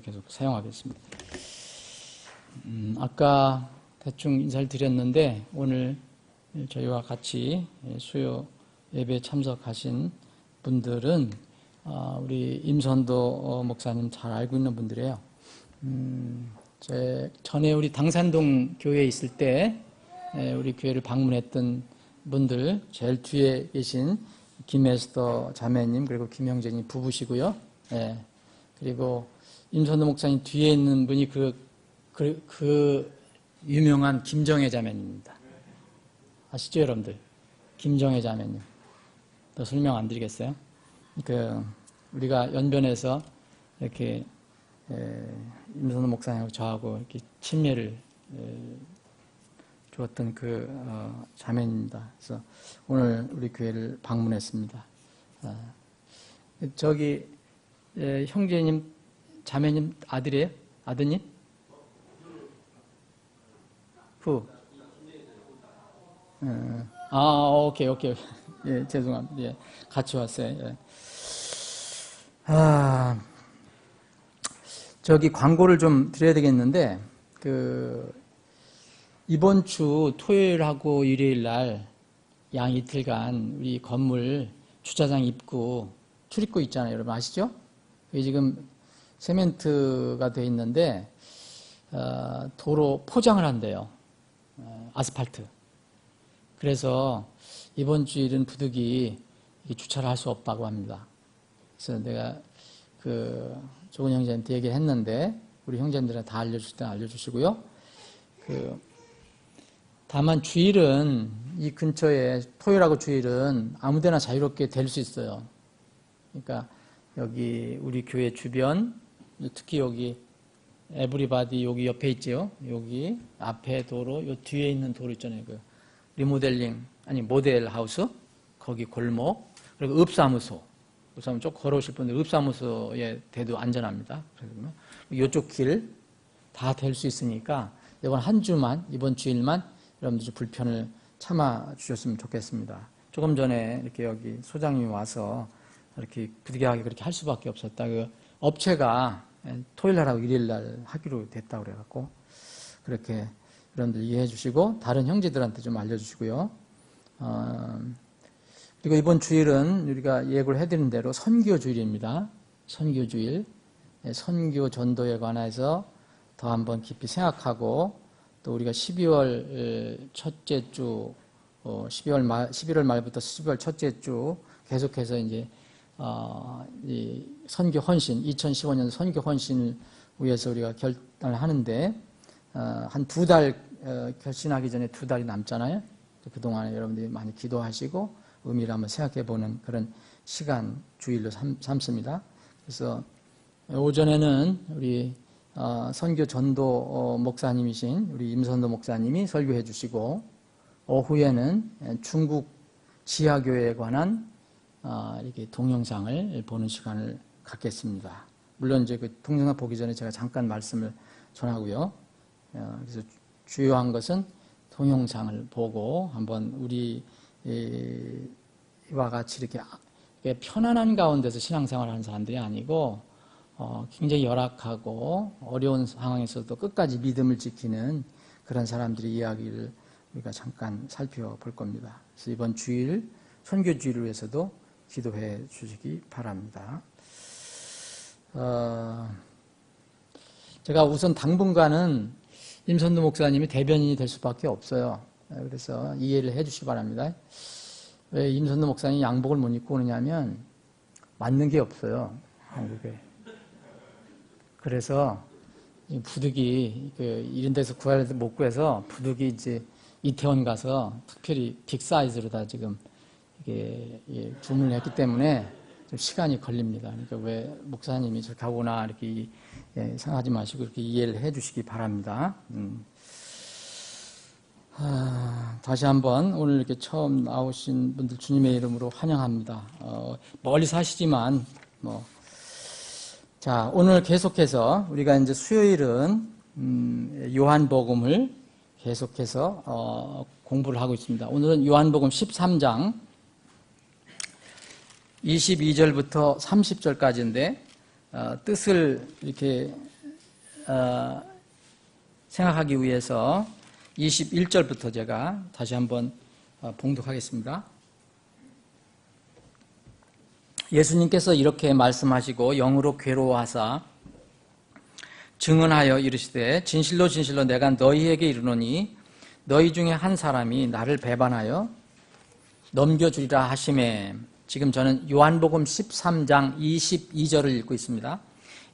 계속 사용하겠습니다. 아까 대충 인사를 드렸는데 오늘 저희와 같이 수요 예배에 참석하신 분들은 우리 임선도 목사님 잘 알고 있는 분들이에요. 전에 우리 당산동 교회에 있을 때 우리 교회를 방문했던 분들 제일 뒤에 계신 김에스더 자매님 그리고 김영재님 부부시고요. 그리고 임선도 목사님 뒤에 있는 분이 그 유명한 김정혜 자매님입니다. 아시죠, 여러분들? 김정혜 자매님. 더 설명 안 드리겠어요? 우리가 연변에서 이렇게 임선도 목사님하고 저하고 이렇게 친례를 주었던 자매입니다. 그래서 오늘 우리 교회를 방문했습니다. 저기 형제님, 자매님 아들이에요? 아드님? 오케이. 예, 죄송합니다. 예, 같이 왔어요. 예. 저기 광고를 좀 드려야 되겠는데, 이번 주 토요일하고 일요일 날 양 이틀간 우리 건물 주차장 입구 출입구 있잖아요. 여러분 아시죠? 그게 지금 세멘트가 되어 있는데, 도로 포장을 한대요. 아스팔트. 그래서 이번 주일은 부득이 주차를 할 수 없다고 합니다. 그래서 내가 조은 형제한테 얘기를 했는데, 우리 형제들한테 다 알려줄 때 알려주시고요. 다만 주일은 이 근처에 토요일하고 주일은 아무데나 자유롭게 될 수 있어요. 그러니까 여기 우리 교회 주변, 특히 여기 에브리바디 여기 옆에 있죠. 여기 앞에 도로, 요 뒤에 있는 도로 있잖아요. 리모델링 모델 하우스 거기 골목 그리고 읍사무소 좀 걸어오실 분들 읍사무소에 대도 안전합니다. 그러면 이쪽 길 다 될 수 있으니까 이번 한 주만 이번 주일만 여러분들 좀 불편을 참아 주셨으면 좋겠습니다. 조금 전에 이렇게 여기 소장님이 와서 이렇게 부득이하게 그렇게 할 수밖에 없었다. 업체가 토요일 날하고 일요일 날 하기로 됐다고 그래갖고 그렇게 여러분들 이해해 주시고 다른 형제들한테 좀 알려주시고요. 그리고 이번 주일은 우리가 예고를 해드린 대로 선교 주일입니다. 선교 주일, 선교 전도에 관해서 더 한번 깊이 생각하고 또 우리가 12월 첫째 주, 11월 말부터 12월 첫째 주 계속해서 이제 이 선교 헌신, 2015년 선교 헌신을 위해서 우리가 결단을 하는데 한 2달 결신하기 전에 2달이 남잖아요. 그동안에 여러분들이 많이 기도하시고 의미를 한번 생각해 보는 그런 시간 주일로 삼습니다. 그래서 오전에는 우리 선교 전도 목사님이신 우리 임선도 목사님이 설교해 주시고 오후에는 중국 지하교회에 관한 이렇게 동영상을 보는 시간을 갖겠습니다. 물론 이제 그 동영상 보기 전에 제가 잠깐 말씀을 전하고요. 그래서 주요한 것은 동영상을 보고 한번 우리와 같이 이렇게 편안한 가운데서 신앙생활을 하는 사람들이 아니고 굉장히 열악하고 어려운 상황에서도 끝까지 믿음을 지키는 그런 사람들의 이야기를 우리가 잠깐 살펴볼 겁니다. 그래서 이번 주일 선교 주일을 위해서도 기도해 주시기 바랍니다. 제가 우선 당분간은 임선도 목사님이 대변인이 될 수밖에 없어요. 그래서 이해를 해 주시기 바랍니다. 왜 임선도 목사님이 양복을 못 입고 오느냐면 맞는 게 없어요. 한국에. 그래서 부득이 이런 데서 구할 못 구해서 부득이 이제 이태원 가서 특별히 빅 사이즈로 다 지금 이게 주문을 했기 때문에 좀 시간이 걸립니다. 그러니까 왜 목사님이 저렇게 하거나 이렇게 생각하지 마시고 이렇게 이해를 해 주시기 바랍니다. 다시 한번 오늘 이렇게 처음 나오신 분들 주님의 이름으로 환영합니다. 멀리 사시지만 자, 오늘 계속해서 우리가 이제 수요일은 요한복음을 계속해서 공부를 하고 있습니다. 오늘은 요한복음 13장 22절부터 30절까지인데 뜻을 이렇게 생각하기 위해서 21절부터 제가 다시 한번 봉독하겠습니다. 예수님께서 이렇게 말씀하시고 영으로 괴로워하사 증언하여 이르시되 진실로 진실로 내가 너희에게 이르노니 너희 중에 한 사람이 나를 배반하여 넘겨주리라 하시매. 지금 저는 요한복음 13장 22절을 읽고 있습니다.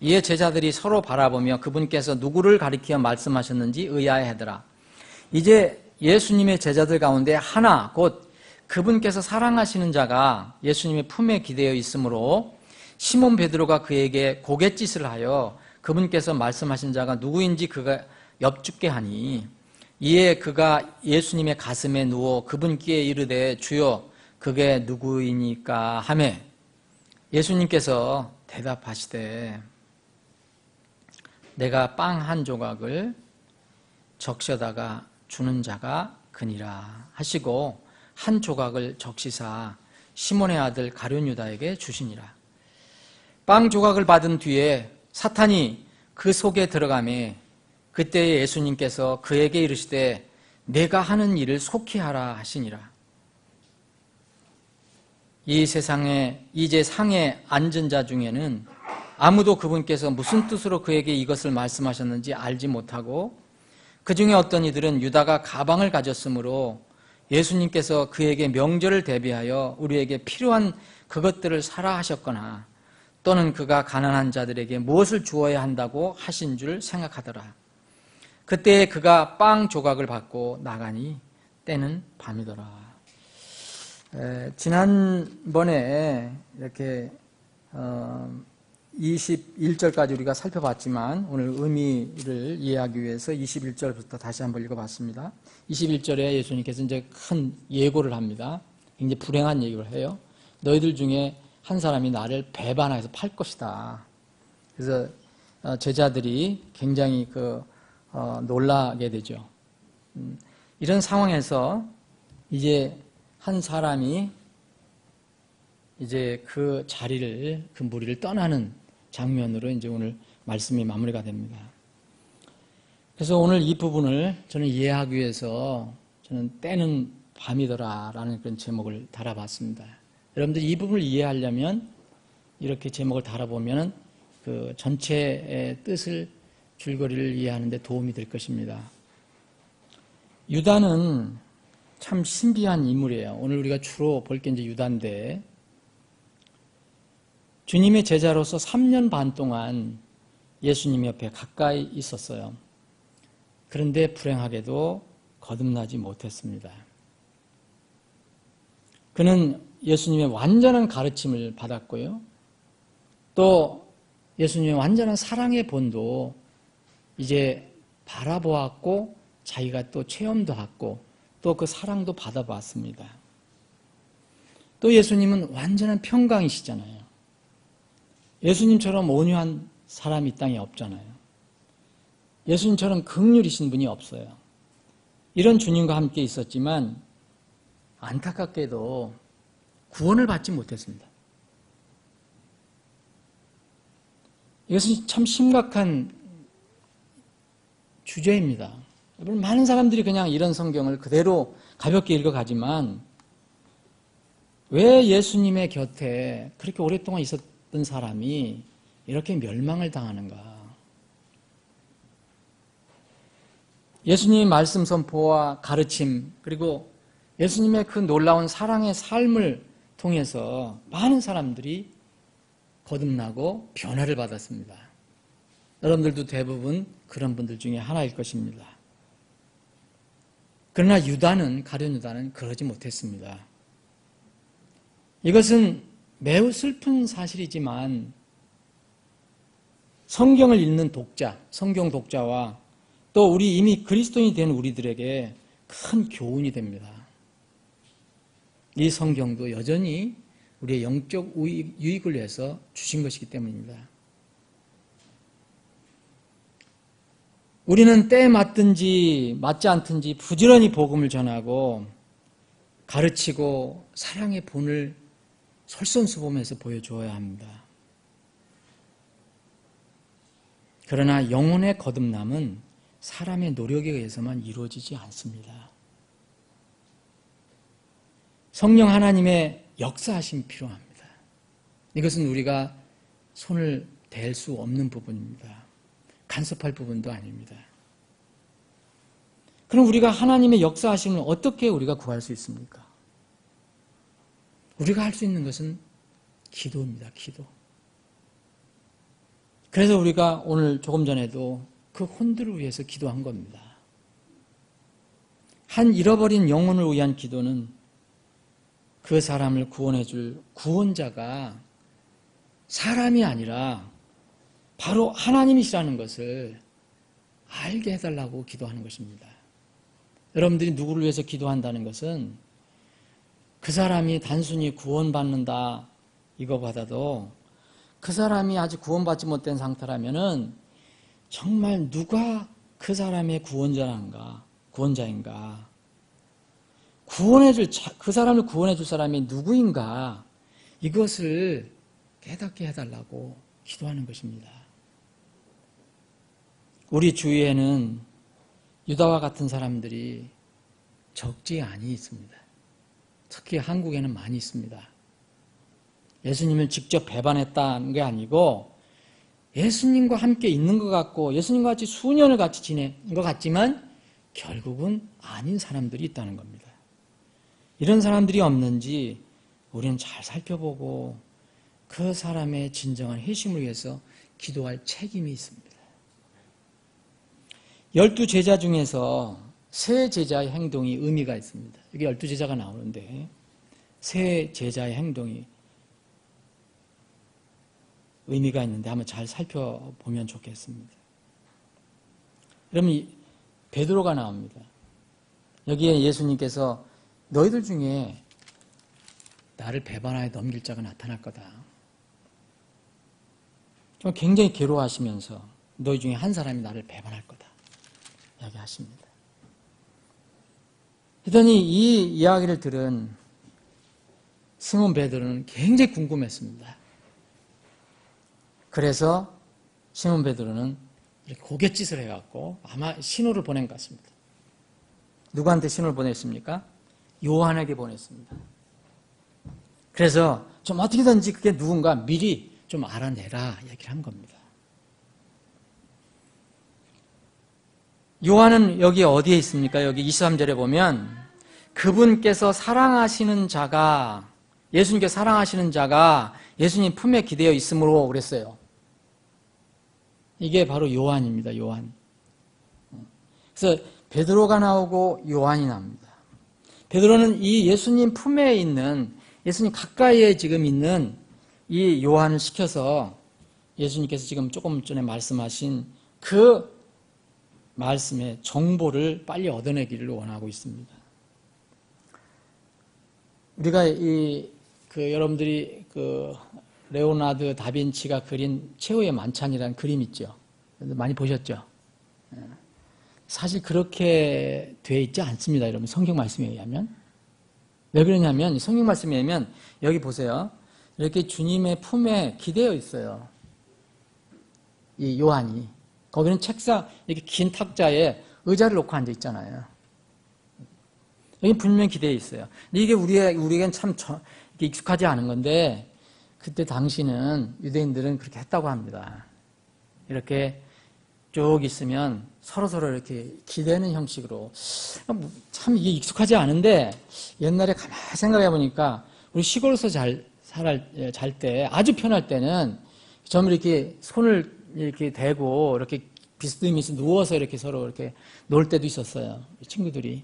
이에 제자들이 서로 바라보며 그분께서 누구를 가리켜 말씀하셨는지 의아해하더라. 이제 예수님의 제자들 가운데 하나 곧 그분께서 사랑하시는 자가 예수님의 품에 기대어 있으므로 시몬 베드로가 그에게 고갯짓을 하여 그분께서 말씀하신 자가 누구인지 그가 엽죽게 하니, 이에 그가 예수님의 가슴에 누워 그분께 이르되 주여 그게 누구이니까 하매 예수님께서 대답하시되 내가 빵 한 조각을 적셔다가 주는 자가 그니라 하시고 한 조각을 적시사 시몬의 아들 가룟 유다에게 주시니라. 빵 조각을 받은 뒤에 사탄이 그 속에 들어가매 그때 예수님께서 그에게 이르시되 내가 하는 일을 속히 하라 하시니라. 이 세상에 이제 상에 앉은 자 중에는 아무도 그분께서 무슨 뜻으로 그에게 이것을 말씀하셨는지 알지 못하고 그 중에 어떤 이들은 유다가 가방을 가졌으므로 예수님께서 그에게 명절을 대비하여 우리에게 필요한 그것들을 사라 하셨거나 또는 그가 가난한 자들에게 무엇을 주어야 한다고 하신 줄 생각하더라. 그때 그가 빵 조각을 받고 나가니 때는 밤이더라. 지난번에 이렇게 21절까지 우리가 살펴봤지만 오늘 의미를 이해하기 위해서 21절부터 다시 한번 읽어봤습니다. 21절에 예수님께서 이제 큰 예고를 합니다. 굉장히 불행한 얘기를 해요. 너희들 중에 한 사람이 나를 배반해서 팔 것이다. 그래서 제자들이 굉장히 놀라게 되죠. 이런 상황에서 이제 한 사람이 이제 그 자리를, 그 무리를 떠나는 장면으로 이제 오늘 말씀이 마무리가 됩니다. 그래서 오늘 이 부분을 저는 이해하기 위해서 저는 때는 밤이더라라는 그런 제목을 달아봤습니다. 여러분들이 이 부분을 이해하려면 이렇게 제목을 달아보면 그 전체의 뜻을, 줄거리를 이해하는 데 도움이 될 것입니다. 유다는 참 신비한 인물이에요. 오늘 우리가 주로 볼 게 이제 유다인데 주님의 제자로서 3년 반 동안 예수님 옆에 가까이 있었어요. 그런데 불행하게도 거듭나지 못했습니다. 그는 예수님의 완전한 가르침을 받았고요. 또 예수님의 완전한 사랑의 본도 이제 바라보았고 자기가 또 체험도 했고 또 그 사랑도 받아봤습니다. 또 예수님은 완전한 평강이시잖아요. 예수님처럼 온유한 사람이 이 땅에 없잖아요. 예수님처럼 긍휼이신 분이 없어요. 이런 주님과 함께 있었지만 안타깝게도 구원을 받지 못했습니다. 이것은 참 심각한 주제입니다. 여러분, 많은 사람들이 그냥 이런 성경을 그대로 가볍게 읽어가지만 왜 예수님의 곁에 그렇게 오랫동안 있었던 사람이 이렇게 멸망을 당하는가? 예수님의 말씀 선포와 가르침, 그리고 예수님의 그 놀라운 사랑의 삶을 통해서 많은 사람들이 거듭나고 변화를 받았습니다. 여러분들도 대부분 그런 분들 중에 하나일 것입니다. 그러나 가룟 유다는 그러지 못했습니다. 이것은 매우 슬픈 사실이지만 성경을 읽는 독자, 성경 독자와 또 우리 이미 그리스도인이 된 우리들에게 큰 교훈이 됩니다. 이 성경도 여전히 우리의 영적 유익을 위해서 주신 것이기 때문입니다. 우리는 때에 맞든지 맞지 않든지 부지런히 복음을 전하고 가르치고 사랑의 본을 솔선수범해서 보여주어야 합니다. 그러나 영혼의 거듭남은 사람의 노력에 의해서만 이루어지지 않습니다. 성령 하나님의 역사하심이 필요합니다. 이것은 우리가 손을 댈 수 없는 부분입니다. 간섭할 부분도 아닙니다. 그럼 우리가 하나님의 역사하심을 어떻게 우리가 구할 수 있습니까? 우리가 할 수 있는 것은 기도입니다. 기도. 그래서 우리가 오늘 조금 전에도 그 혼들을 위해서 기도한 겁니다. 한 잃어버린 영혼을 위한 기도는 그 사람을 구원해 줄 구원자가 사람이 아니라 바로 하나님이시라는 것을 알게 해달라고 기도하는 것입니다. 여러분들이 누구를 위해서 기도한다는 것은 그 사람이 단순히 구원받는다 이거보다도 그 사람이 아직 구원받지 못된 상태라면은 정말 누가 그 사람의 구원자인가 그 사람을 구원해줄 사람이 누구인가 이것을 깨닫게 해달라고 기도하는 것입니다. 우리 주위에는 유다와 같은 사람들이 적지 않이 있습니다. 특히 한국에는 많이 있습니다. 예수님을 직접 배반했다는 게 아니고 예수님과 함께 있는 것 같고 예수님과 같이 수년을 같이 지낸 것 같지만 결국은 아닌 사람들이 있다는 겁니다. 이런 사람들이 없는지 우리는 잘 살펴보고 그 사람의 진정한 회심을 위해서 기도할 책임이 있습니다. 12제자 중에서 세 제자의 행동이 의미가 있습니다. 여기 12제자가 나오는데 세 제자의 행동이 의미가 있는데 한번 잘 살펴보면 좋겠습니다. 그러면 베드로가 나옵니다. 여기에 예수님께서 너희들 중에 나를 배반하여 넘길 자가 나타날 거다. 좀 굉장히 괴로워하시면서 너희 중에 한 사람이 나를 배반할 거다. 이야기하십니다. 그러더니 이 이야기를 들은 시몬 베드로는 굉장히 궁금했습니다. 그래서 시몬 베드로는 이렇게 고갯짓을 해갖고 아마 신호를 보낸 것 같습니다. 누구한테 신호를 보냈습니까? 요한에게 보냈습니다. 그래서 좀 어떻게든지 그게 누군가 미리 좀 알아내라 얘기를 한 겁니다. 요한은 여기 어디에 있습니까? 여기 23절에 보면 그분께서 사랑하시는 자가 예수님께 사랑하시는 자가 예수님 품에 기대어 있으므로 그랬어요. 이게 바로 요한입니다. 요한. 그래서 베드로가 나오고 요한이 나옵니다. 베드로는 이 예수님 품에 있는 예수님 가까이에 지금 있는 이 요한을 시켜서 예수님께서 지금 조금 전에 말씀하신 그 말씀의 정보를 빨리 얻어내기를 원하고 있습니다. 우리가 여러분들이 레오나르도 다빈치가 그린 최후의 만찬이라는 그림 있죠. 많이 보셨죠? 사실 그렇게 되어 있지 않습니다. 여러분 성경 말씀에 의하면. 왜 그러냐면 성경 말씀에 의하면 여기 보세요. 이렇게 주님의 품에 기대어 있어요. 이 요한이. 거기는 책상 이렇게 긴 탁자에 의자를 놓고 앉아 있잖아요. 여기 분명히 기대어 있어요. 근데 이게 우리에겐 참 익숙하지 않은 건데 그때 당시는 유대인들은 그렇게 했다고 합니다. 이렇게 쭉 있으면 서로서로 이렇게 기대는 형식으로 참 이게 익숙하지 않은데 옛날에 가만히 생각해 보니까 우리 시골에서 잘 때 아주 편할 때는 좀 이렇게 손을 이렇게 대고 이렇게 비스듬히 누워서 이렇게 서로 이렇게 놀 때도 있었어요. 친구들이.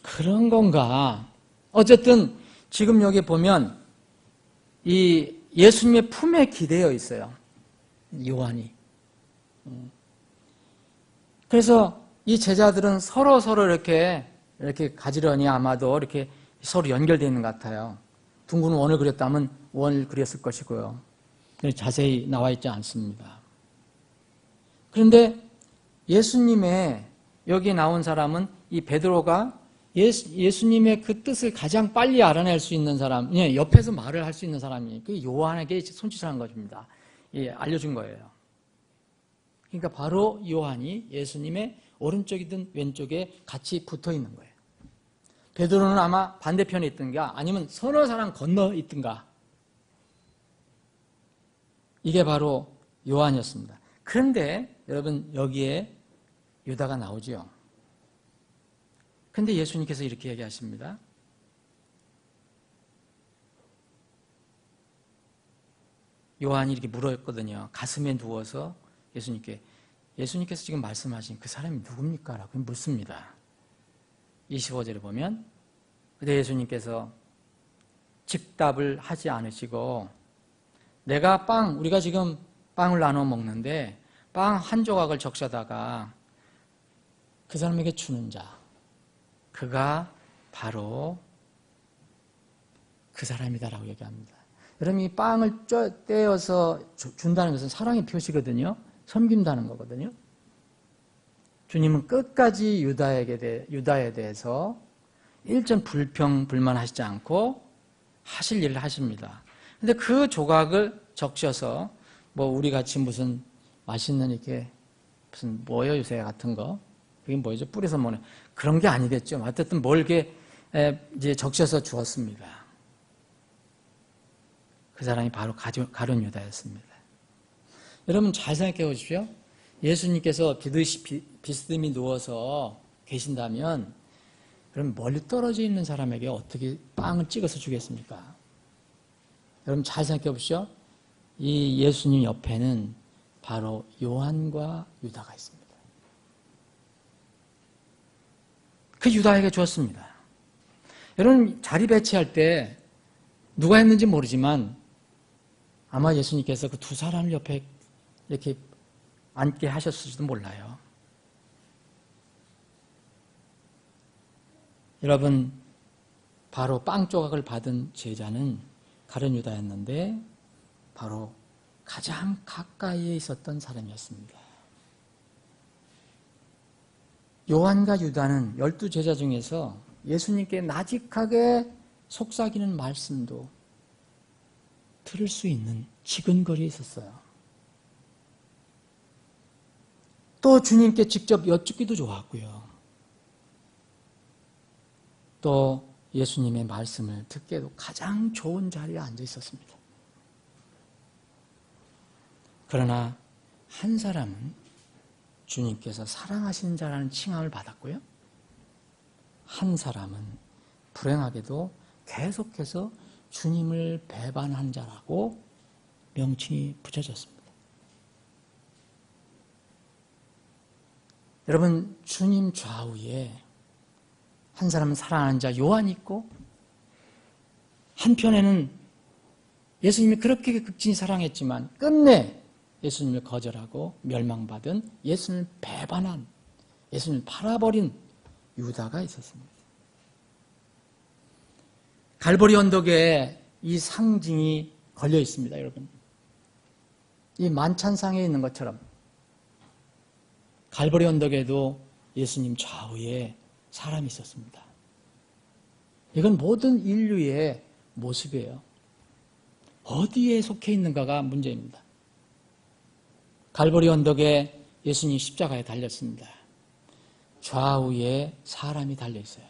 그런 건가? 어쨌든 지금 여기 보면 이 예수님의 품에 기대어 있어요. 요한이. 그래서 이 제자들은 서로 이렇게 가지런히 아마도 이렇게 서로 연결되어 있는 것 같아요. 둥근 원을 그렸다면 원을 그렸을 것이고요. 자세히 나와 있지 않습니다. 그런데 예수님의 여기 나온 사람은 이 베드로가 예수님의 그 뜻을 가장 빨리 알아낼 수 있는 사람, 옆에서 말을 할 수 있는 사람이 그 요한에게 손짓을 한 것입니다. 알려준 거예요. 그러니까 바로 요한이 예수님의 오른쪽이든 왼쪽에 같이 붙어 있는 거예요. 베드로는 아마 반대편에 있든가 아니면 서너 사람 건너 있든가. 이게 바로 요한이었습니다. 그런데 여러분 여기에 유다가 나오죠. 그런데 예수님께서 이렇게 얘기하십니다. 요한이 이렇게 물었거든요. 가슴에 누워서 예수님께서 지금 말씀하신 그 사람이 누굽니까? 라고 묻습니다. 25절에 보면 그때 예수님께서 즉답을 하지 않으시고 우리가 지금 빵을 나눠 먹는데 빵 한 조각을 적셔다가 그 사람에게 주는 자, 그가 바로 그 사람이다라고 얘기합니다. 여러분 이 빵을 떼어서 준다는 것은 사랑의 표시거든요. 섬긴다는 거거든요. 주님은 끝까지 유다에 대해서 일점 불만하시지 않고 하실 일을 하십니다. 근데 그 조각을 적셔서 우리 같이 무슨 맛있는 이렇게 무슨 뭐예요 요새 같은 거 그게 뭐죠? 뿌려서 먹는 그런 게 아니겠죠. 어쨌든 이렇게 이제 적셔서 주었습니다. 그 사람이 바로 가룟 유다였습니다. 여러분 잘 생각해 보십시오. 예수님께서 비스듬히 누워서 계신다면 그럼 멀리 떨어져 있는 사람에게 어떻게 빵을 찍어서 주겠습니까? 여러분 잘 생각해 보십시오. 이 예수님 옆에는 바로 요한과 유다가 있습니다. 그 유다에게 주었습니다. 여러분 자리 배치할 때 누가 했는지 모르지만 아마 예수님께서 그 두 사람을 옆에 이렇게 앉게 하셨을지도 몰라요. 여러분 바로 빵 조각을 받은 제자는 가룟 유다였는데 바로 가장 가까이에 있었던 사람이었습니다. 요한과 유다는 12제자 중에서 예수님께 나직하게 속삭이는 말씀도 들을 수 있는 지근거리에 있었어요. 또 주님께 직접 여쭙기도 좋았고요. 또 예수님의 말씀을 듣기에도 가장 좋은 자리에 앉아 있었습니다. 그러나 한 사람은 주님께서 사랑하시는 자라는 칭함을 받았고요. 한 사람은 불행하게도 계속해서 주님을 배반한 자라고 명칭이 붙여졌습니다. 여러분 주님 좌우에 한 사람은 사랑하는 자 요한이 있고 한편에는 예수님이 그렇게 극진히 사랑했지만 끝내 예수님을 거절하고 멸망받은 예수님을 배반한 예수님을 팔아버린 유다가 있었습니다. 갈보리 언덕에 이 상징이 걸려 있습니다, 여러분. 이 만찬상에 있는 것처럼 갈보리 언덕에도 예수님 좌우에 사람이 있었습니다. 이건 모든 인류의 모습이에요. 어디에 속해 있는가가 문제입니다. 갈보리 언덕에 예수님 십자가에 달렸습니다. 좌우에 사람이 달려있어요.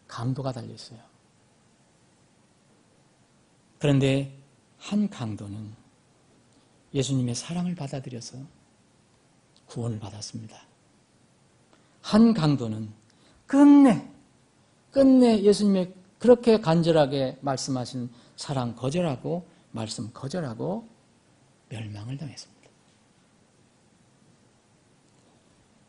강도가 달려있어요. 그런데 한 강도는 예수님의 사랑을 받아들여서 구원을 받았습니다. 한 강도는 끝내 예수님의 그렇게 간절하게 말씀하신 사랑 거절하고 말씀 거절하고 멸망을 당했습니다.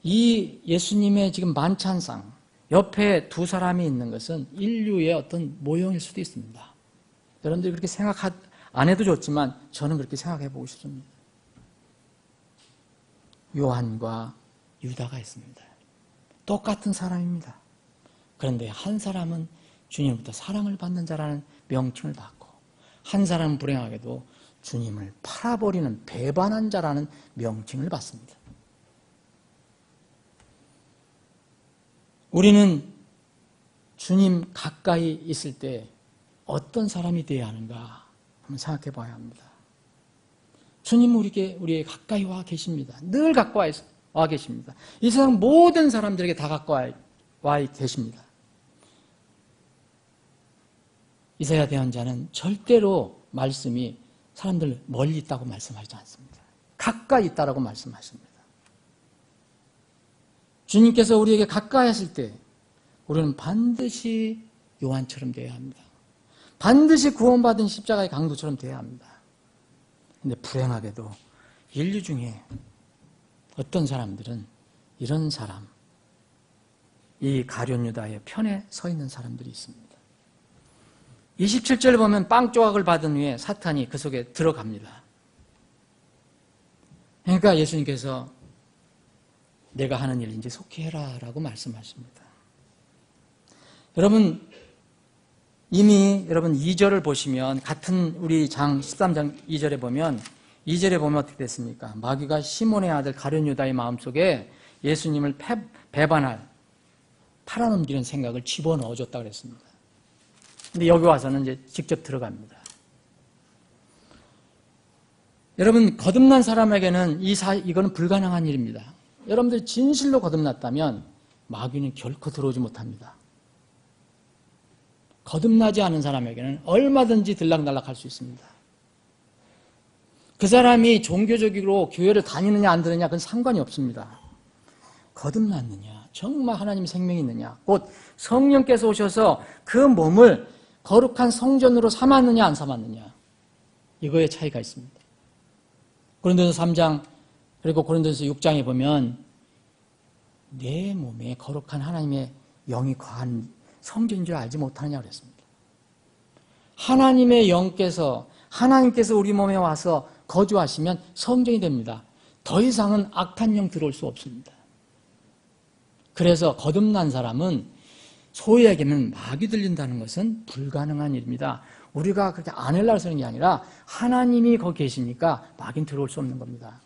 이 예수님의 지금 만찬상 옆에 두 사람이 있는 것은 인류의 어떤 모형일 수도 있습니다. 여러분들이 그렇게 생각 안 해도 좋지만 저는 그렇게 생각해 보고 싶습니다. 요한과 유다가 있습니다. 똑같은 사람입니다. 그런데 한 사람은 주님부터 사랑을 받는 자라는 명칭을 받고 한 사람은 불행하게도 주님을 팔아버리는 배반한 자라는 명칭을 받습니다. 우리는 주님 가까이 있을 때 어떤 사람이 되어야 하는가 한번 생각해 봐야 합니다. 주님은 우리에게 가까이 와 계십니다. 늘 가까이 와 계십니다. 이 세상 모든 사람들에게 다 가까이 와 계십니다. 이사야 대언자는 절대로 말씀이 사람들 멀리 있다고 말씀하지 않습니다. 가까이 있다라고 말씀하십니다. 주님께서 우리에게 가까이 하실 때 우리는 반드시 요한처럼 되어야 합니다. 반드시 구원받은 십자가의 강도처럼 되어야 합니다. 그런데 불행하게도 인류 중에 어떤 사람들은 이런 사람, 이 가룟 유다의 편에 서 있는 사람들이 있습니다. 27절 보면 빵 조각을 받은 후에 사탄이 그 속에 들어갑니다. 그러니까 예수님께서 내가 하는 일 이제 속히 해라 라고 말씀하십니다. 여러분, 이미 여러분 2절을 보시면 같은 우리 장 13장 2절에 보면 어떻게 됐습니까? 마귀가 시몬의 아들 가룟 유다의 마음속에 예수님을 배반할 팔아넘기는 생각을 집어넣어줬다 그랬습니다. 근데 여기 와서는 이제 직접 들어갑니다. 여러분, 거듭난 사람에게는 이거는 불가능한 일입니다. 여러분들이 진실로 거듭났다면 마귀는 결코 들어오지 못합니다. 거듭나지 않은 사람에게는 얼마든지 들락날락 할 수 있습니다. 그 사람이 종교적으로 교회를 다니느냐 안 다니느냐 그건 상관이 없습니다. 거듭났느냐, 정말 하나님 생명이 있느냐, 곧 성령께서 오셔서 그 몸을 거룩한 성전으로 삼았느냐 안 삼았느냐, 이거에 차이가 있습니다. 고린도서 3장 그리고 고린도서 6장에 보면 내 몸에 거룩한 하나님의 영이 거한 성전인 줄 알지 못하느냐 그랬습니다. 하나님의 영께서 하나님께서 우리 몸에 와서 거주하시면 성전이 됩니다. 더 이상은 악한 영 들어올 수 없습니다. 그래서 거듭난 사람은 소위 얘기하면 마귀 들린다는 것은 불가능한 일입니다. 우리가 그렇게 안 하려고 하는 게 아니라 하나님이 거기 계시니까 마귀는 들어올 수 없는 겁니다.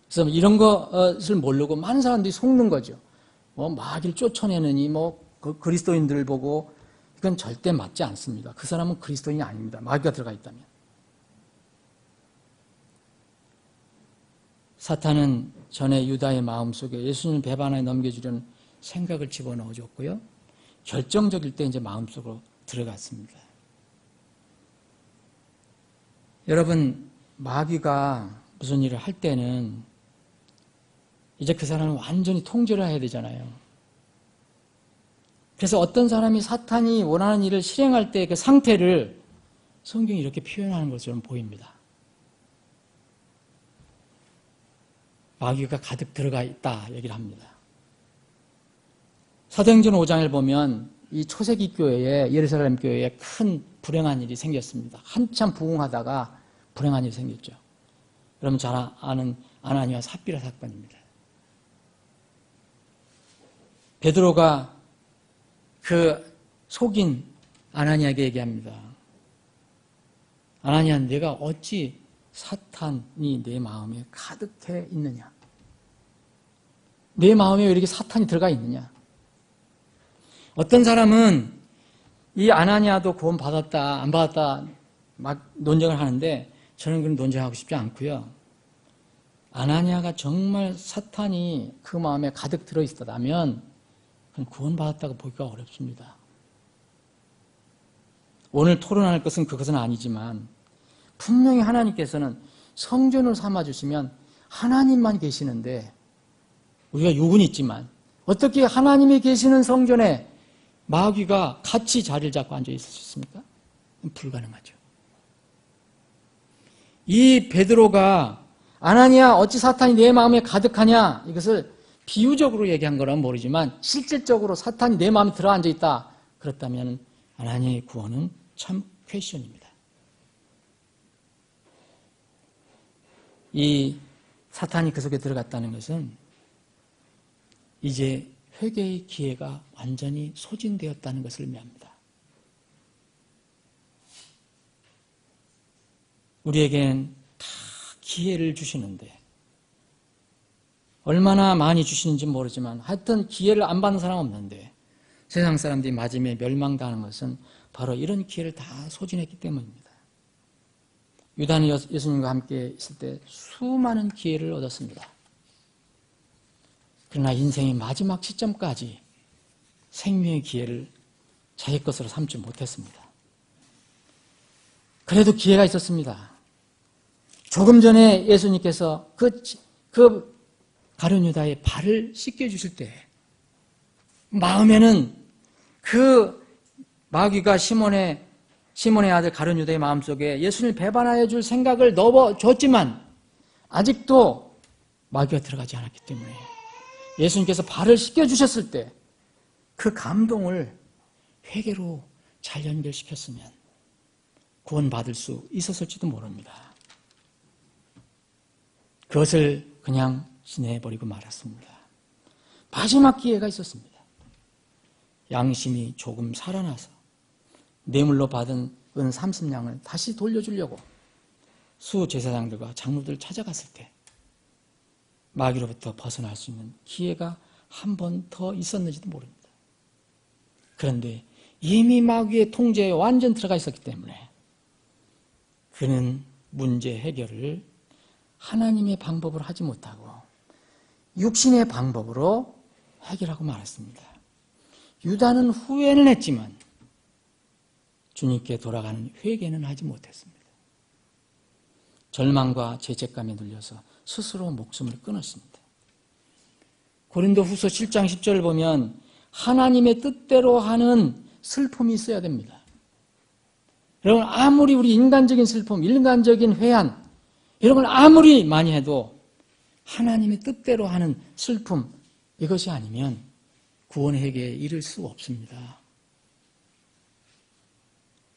그래서 이런 것을 모르고 많은 사람들이 속는 거죠. 마귀를 쫓아내느니 그리스도인들을 보고 이건 절대 맞지 않습니다. 그 사람은 그리스도인이 아닙니다. 마귀가 들어가 있다면. 사탄은 전에 유다의 마음속에 예수님을 배반하에 넘겨주려는 생각을 집어넣어줬고요. 결정적일 때 이제 마음속으로 들어갔습니다. 여러분, 마귀가 무슨 일을 할 때는 이제 그 사람을 완전히 통제를 해야 되잖아요. 그래서 어떤 사람이 사탄이 원하는 일을 실행할 때 그 상태를 성경이 이렇게 표현하는 것처럼 보입니다. 마귀가 가득 들어가 있다 얘기를 합니다. 사도행전 5장을 보면 이 초세기 교회에, 예루살렘 교회에 큰 불행한 일이 생겼습니다. 한참 부흥하다가 불행한 일이 생겼죠. 여러분 잘 아는 아나니와 삽비라 사건입니다. 베드로가 그 속인 아나니에게 얘기합니다. 아나니아, 내가 어찌 사탄이 내 마음에 가득해 있느냐? 내 마음에 왜 이렇게 사탄이 들어가 있느냐? 어떤 사람은 이 아나니아도 구원 받았다 안 받았다 막 논쟁을 하는데 저는 그런 논쟁하고 싶지 않고요. 아나니아가 정말 사탄이 그 마음에 가득 들어있었다면 그건 구원 받았다고 보기가 어렵습니다. 오늘 토론할 것은 그것은 아니지만 분명히 하나님께서는 성전을 삼아주시면 하나님만 계시는데 우리가 욕은 있지만 어떻게 하나님이 계시는 성전에 마귀가 같이 자리를 잡고 앉아 있을 수 있습니까? 불가능하죠. 이 베드로가 아나니아 어찌 사탄이 내 마음에 가득하냐 이것을 비유적으로 얘기한 거라면 모르지만 실질적으로 사탄이 내 마음에 들어앉아 있다 그렇다면 아나니아의 구원은 참 퀘스천입니다. 이 사탄이 그 속에 들어갔다는 것은 이제 회개의 기회가 완전히 소진되었다는 것을 의미합니다. 우리에겐 다 기회를 주시는데 얼마나 많이 주시는지 모르지만 하여튼 기회를 안 받는 사람은 없는데 세상 사람들이 마지막에 멸망당하는 것은 바로 이런 기회를 다 소진했기 때문입니다. 유다는 예수님과 함께 있을 때 수많은 기회를 얻었습니다. 그러나 인생의 마지막 시점까지 생명의 기회를 자기 것으로 삼지 못했습니다. 그래도 기회가 있었습니다. 조금 전에 예수님께서 그 가룟 유다의 발을 씻겨주실 때 마음에는 그 마귀가 시몬의 아들 가룟 유다의 마음속에 예수님을 배반하여 줄 생각을 넣어줬지만 아직도 마귀가 들어가지 않았기 때문에 예수님께서 발을 씻겨주셨을 때 그 감동을 회개로 잘 연결시켰으면 구원받을 수 있었을지도 모릅니다. 그것을 그냥 지내버리고 말았습니다. 마지막 기회가 있었습니다. 양심이 조금 살아나서 뇌물로 받은 은 30냥을 다시 돌려주려고 수제사장들과 장로들을 찾아갔을 때 마귀로부터 벗어날 수 있는 기회가 한 번 더 있었는지도 모릅니다. 그런데 이미 마귀의 통제에 완전 들어가 있었기 때문에 그는 문제 해결을 하나님의 방법으로 하지 못하고 육신의 방법으로 해결하고 말았습니다. 유다는 후회는 했지만 주님께 돌아가는 회개는 하지 못했습니다. 절망과 죄책감에 눌려서 스스로 목숨을 끊었습니다. 고린도후서 7장 10절을 보면 하나님의 뜻대로 하는 슬픔이 있어야 됩니다. 여러분, 아무리 우리 인간적인 슬픔, 인간적인 회한 이런 걸 아무리 많이 해도 하나님의 뜻대로 하는 슬픔, 이것이 아니면 구원 회개에 이를 수 없습니다.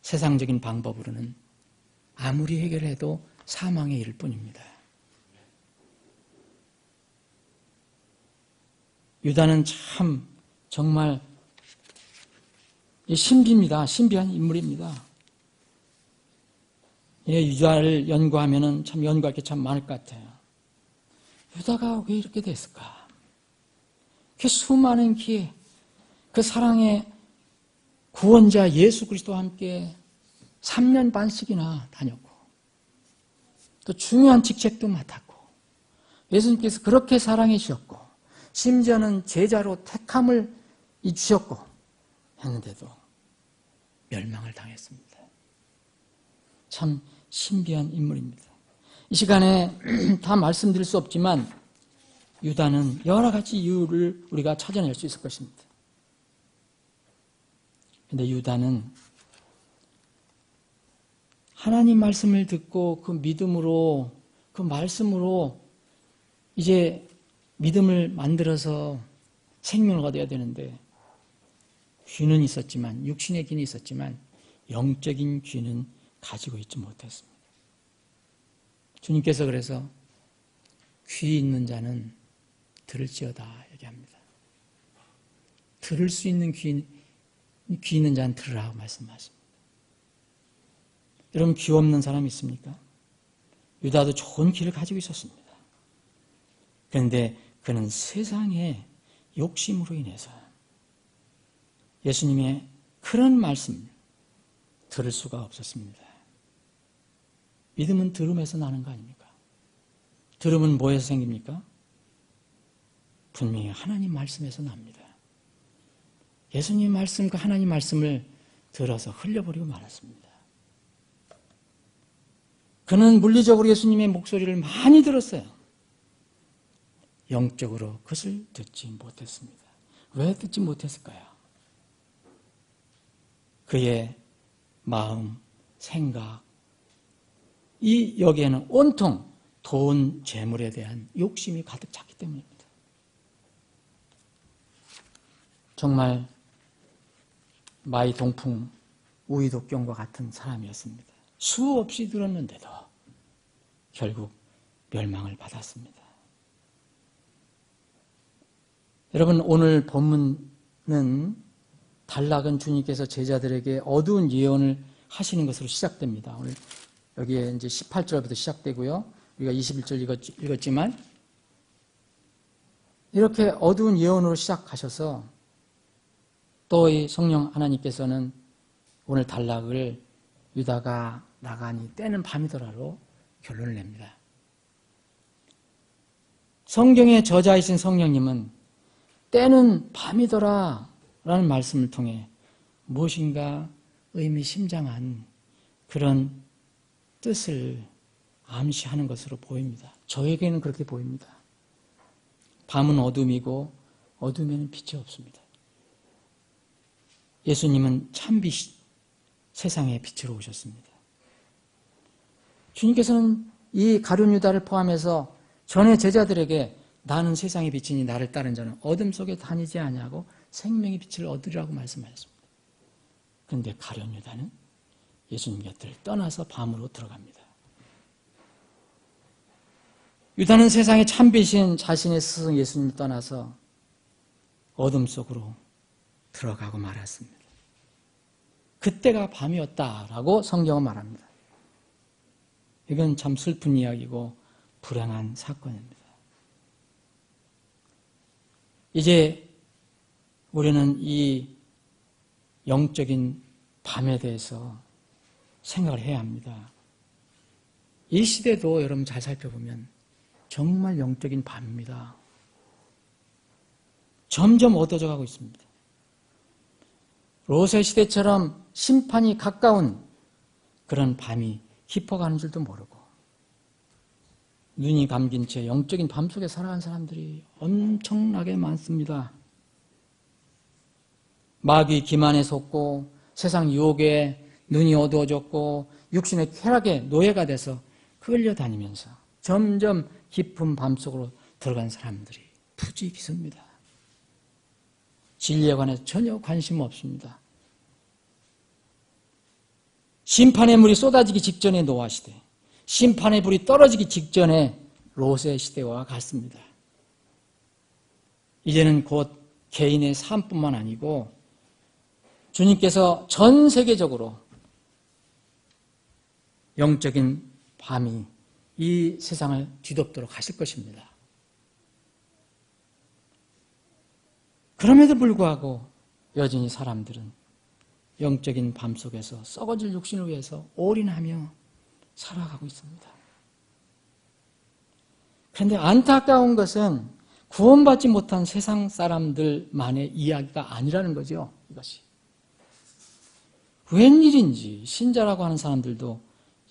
세상적인 방법으로는 아무리 해결해도 사망에 이를 뿐입니다. 유다는 참 정말 신비입니다. 신비한 인물입니다. 유다를 연구하면 참 연구할 게 참 많을 것 같아요. 유다가 왜 이렇게 됐을까? 그 수많은 기회, 그 사랑의 구원자 예수 그리스도와 함께 3년 반씩이나 다녔고 또 중요한 직책도 맡았고 예수님께서 그렇게 사랑해 주셨고 심지어는 제자로 택함을 주셨고 했는데도 멸망을 당했습니다. 참 신비한 인물입니다. 이 시간에 다 말씀드릴 수 없지만 유다는 여러 가지 이유를 우리가 찾아낼 수 있을 것입니다. 그런데 유다는 하나님 말씀을 듣고 그 믿음으로 그 말씀으로 이제 믿음을 만들어서 생명을 얻어야 되는데 귀는 있었지만 육신의 귀는 있었지만 영적인 귀는 가지고 있지 못했습니다. 주님께서 그래서 귀 있는 자는 들을지어다 얘기합니다. 들을 수 있는 귀 있는 자는 들으라고 말씀하십니다. 여러분, 귀 없는 사람 있습니까? 유다도 좋은 귀를 가지고 있었습니다. 그런데 그는 세상의 욕심으로 인해서 예수님의 그런 말씀 들을 수가 없었습니다. 믿음은 들음에서 나는 거 아닙니까? 들음은 뭐에서 생깁니까? 분명히 하나님 말씀에서 납니다. 예수님 말씀, 그 하나님 말씀을 들어서 흘려버리고 말았습니다. 그는 물리적으로 예수님의 목소리를 많이 들었어요. 영적으로 그것을 듣지 못했습니다. 왜 듣지 못했을까요? 그의 마음, 생각, 여기에는 온통 돈, 재물에 대한 욕심이 가득 찼기 때문입니다. 정말 마이동풍 우이독경과 같은 사람이었습니다. 수없이 들었는데도 결국 멸망을 받았습니다. 여러분, 오늘 본문은 단락은 주님께서 제자들에게 어두운 예언을 하시는 것으로 시작됩니다. 오늘 여기에 이제 18절부터 시작되고요. 우리가 21절 읽었지만 이렇게 어두운 예언으로 시작하셔서 또 이 성령 하나님께서는 오늘 단락을 유다가 나가니 때는 밤이더라로 결론을 냅니다. 성경의 저자이신 성령님은 때는 밤이더라 라는 말씀을 통해 무엇인가 의미심장한 그런 뜻을 암시하는 것으로 보입니다. 저에게는 그렇게 보입니다. 밤은 어둠이고 어둠에는 빛이 없습니다. 예수님은 참빛, 세상의 빛으로 오셨습니다. 주님께서는 이 가룟 유다를 포함해서 전에 제자들에게 나는 세상의 빛이니 나를 따른 자는 어둠 속에 다니지 아니하고 생명의 빛을 얻으리라고 말씀하셨습니다. 그런데 가룟 유다는 예수님 곁을 떠나서 밤으로 들어갑니다. 유다는 세상의 참빛인 자신의 스승 예수님을 떠나서 어둠 속으로 들어가고 말았습니다. 그때가 밤이었다라고 성경은 말합니다. 이건 참 슬픈 이야기고 불행한 사건입니다. 이제 우리는 이 영적인 밤에 대해서 생각을 해야 합니다. 이 시대도 여러분 잘 살펴보면 정말 영적인 밤입니다. 점점 어두워져 가고 있습니다. 롯의 시대처럼 심판이 가까운 그런 밤이 깊어가는 줄도 모르고 눈이 감긴 채 영적인 밤 속에 살아간 사람들이 엄청나게 많습니다. 마귀 기만에 속고 세상 유혹에 눈이 어두워졌고 육신의 쾌락에 노예가 돼서 끌려다니면서 점점 깊은 밤 속으로 들어간 사람들이 부지기수입니다. 진리에 관해서 전혀 관심 없습니다. 심판의 물이 쏟아지기 직전의 노아 시대, 심판의 불이 떨어지기 직전의 롯의 시대와 같습니다. 이제는 곧 개인의 삶뿐만 아니고 주님께서 전 세계적으로 영적인 밤이 이 세상을 뒤덮도록 하실 것입니다. 그럼에도 불구하고 여전히 사람들은 영적인 밤 속에서 썩어질 육신을 위해서 올인하며 살아가고 있습니다. 그런데 안타까운 것은 구원받지 못한 세상 사람들만의 이야기가 아니라는 거죠. 이것이. 웬일인지 신자라고 하는 사람들도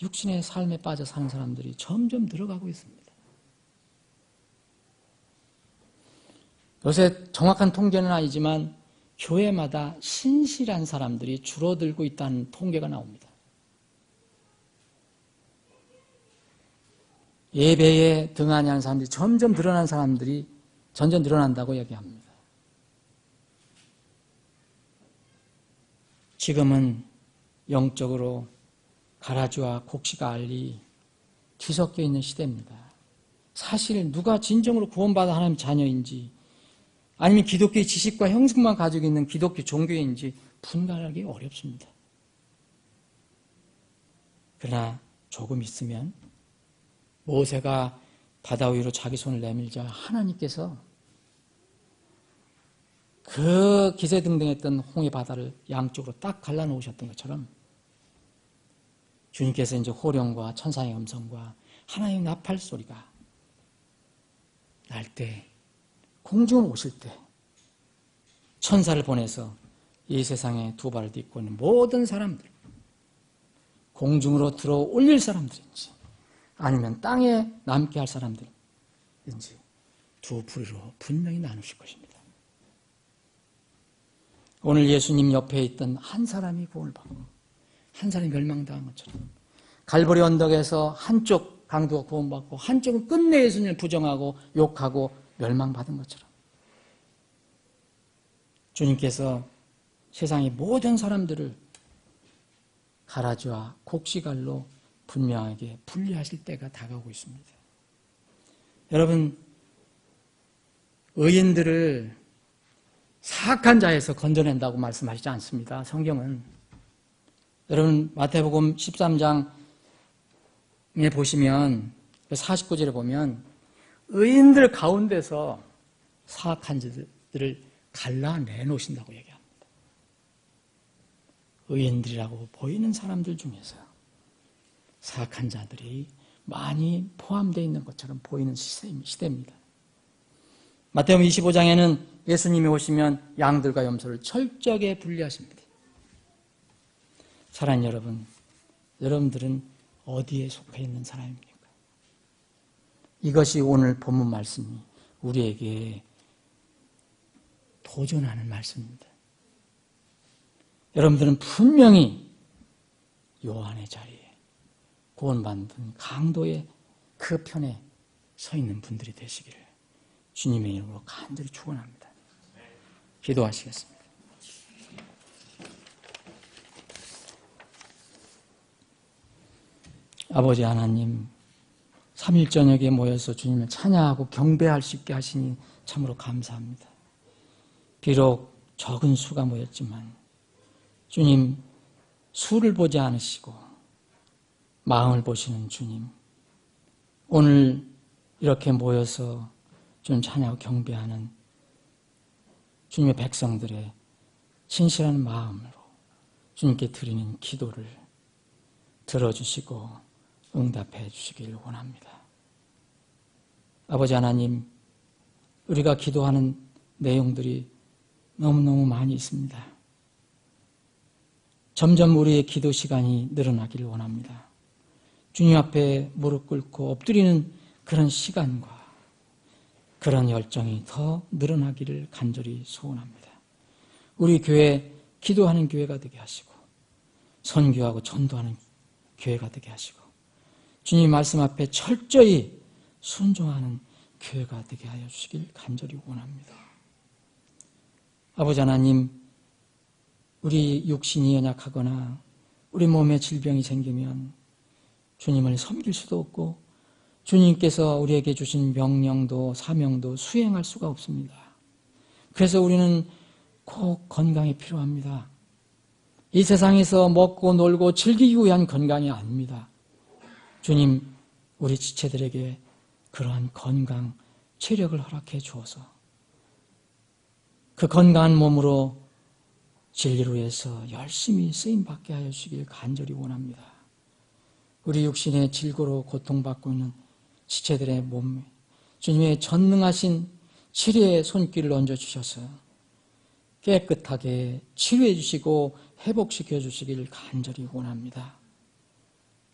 육신의 삶에 빠져 사는 사람들이 점점 늘어가고 있습니다. 요새 정확한 통계는 아니지만 교회마다 신실한 사람들이 줄어들고 있다는 통계가 나옵니다. 예배에 등한히 하는 사람들이 점점 늘어난 사람들이 점점 늘어난다고 얘기합니다. 지금은 영적으로 가라지와 곡식과 알이 뒤섞여 있는 시대입니다. 사실 누가 진정으로 구원받아 하나님 자녀인지 아니면 기독교의 지식과 형식만 가지고 있는 기독교 종교인지 분간하기 어렵습니다. 그러나 조금 있으면 모세가 바다 위로 자기 손을 내밀자 하나님께서 그 기세등등했던 홍해 바다를 양쪽으로 딱 갈라놓으셨던 것처럼 주님께서 이제 호령과 천사의 음성과 하나님의 나팔 소리가 날 때, 공중으로 오실 때 천사를 보내서 이 세상에 두 발을 딛고 있는 모든 사람들, 공중으로 들어 올릴 사람들인지 아니면 땅에 남게 할 사람들인지 두 부류로 분명히 나누실 것입니다. 오늘 예수님 옆에 있던 한 사람이 구원을 받고 한 사람이 멸망당한 것처럼 갈보리 언덕에서 한쪽 강도가 구원받고 한쪽은 끝내 예수님을 부정하고 욕하고 멸망받은 것처럼 주님께서 세상의 모든 사람들을 가라지와 곡식알로 분명하게 분리하실 때가 다가오고 있습니다. 여러분, 의인들을 사악한 자에서 건져낸다고 말씀하시지 않습니다. 성경은. 여러분, 마태복음 13장에 보시면 49절에 보면 의인들 가운데서 사악한 자들을 갈라내 놓으신다고 얘기합니다. 의인들이라고 보이는 사람들 중에서 사악한 자들이 많이 포함되어 있는 것처럼 보이는 시대입니다. 마태복음 25장에는 예수님이 오시면 양들과 염소를 철저하게 분리하십니다. 사랑하는 여러분, 여러분들은 어디에 속해 있는 사람입니까? 이것이 오늘 본문 말씀이 우리에게 도전하는 말씀입니다. 여러분들은 분명히 요한의 자리에 구원받는 강도의 그 편에 서 있는 분들이 되시기를 주님의 이름으로 간절히 축원합니다. 기도하시겠습니다. 아버지 하나님, 3일 저녁에 모여서 주님을 찬양하고 경배할 수 있게 하시니 참으로 감사합니다. 비록 적은 수가 모였지만 주님, 수를 보지 않으시고 마음을 보시는 주님, 오늘 이렇게 모여서 주님 찬양하고 경배하는 주님의 백성들의 진실한 마음으로 주님께 드리는 기도를 들어주시고 응답해 주시길 원합니다. 아버지 하나님, 우리가 기도하는 내용들이 너무너무 많이 있습니다. 점점 우리의 기도 시간이 늘어나기를 원합니다. 주님 앞에 무릎 꿇고 엎드리는 그런 시간과 그런 열정이 더 늘어나기를 간절히 소원합니다. 우리 교회 기도하는 교회가 되게 하시고 선교하고 전도하는 교회가 되게 하시고 주님 말씀 앞에 철저히 순종하는 교회가 되게 하여 주시길 간절히 원합니다. 아버지 하나님, 우리 육신이 연약하거나 우리 몸에 질병이 생기면 주님을 섬길 수도 없고 주님께서 우리에게 주신 명령도 사명도 수행할 수가 없습니다. 그래서 우리는 꼭 건강이 필요합니다. 이 세상에서 먹고 놀고 즐기기 위한 건강이 아닙니다. 주님, 우리 지체들에게 그러한 건강, 체력을 허락해 주어서 그 건강한 몸으로 진리로 해서 열심히 쓰임받게 하여 주시길 간절히 원합니다. 우리 육신의 질고로 고통받고 있는 지체들의 몸에 주님의 전능하신 치료의 손길을 얹어주셔서 깨끗하게 치료해 주시고 회복시켜 주시길 간절히 원합니다.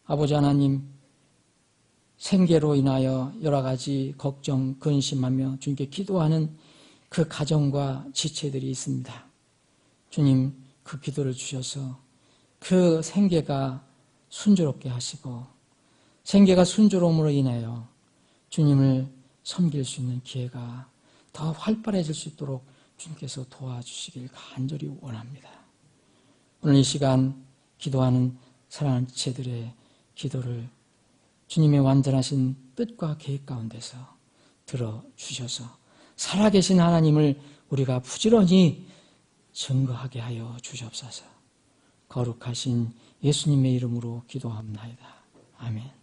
아버지 하나님, 생계로 인하여 여러 가지 걱정, 근심하며 주님께 기도하는 그 가정과 지체들이 있습니다. 주님, 그 기도를 주셔서 그 생계가 순조롭게 하시고 생계가 순조로움으로 인하여 주님을 섬길 수 있는 기회가 더 활발해질 수 있도록 주님께서 도와주시길 간절히 원합니다. 오늘 이 시간 기도하는 사랑하는 지체들의 기도를 주님의 완전하신 뜻과 계획 가운데서 들어주셔서 살아계신 하나님을 우리가 부지런히 증거하게 하여 주시옵소서. 거룩하신 예수님의 이름으로 기도합나이다. 아멘.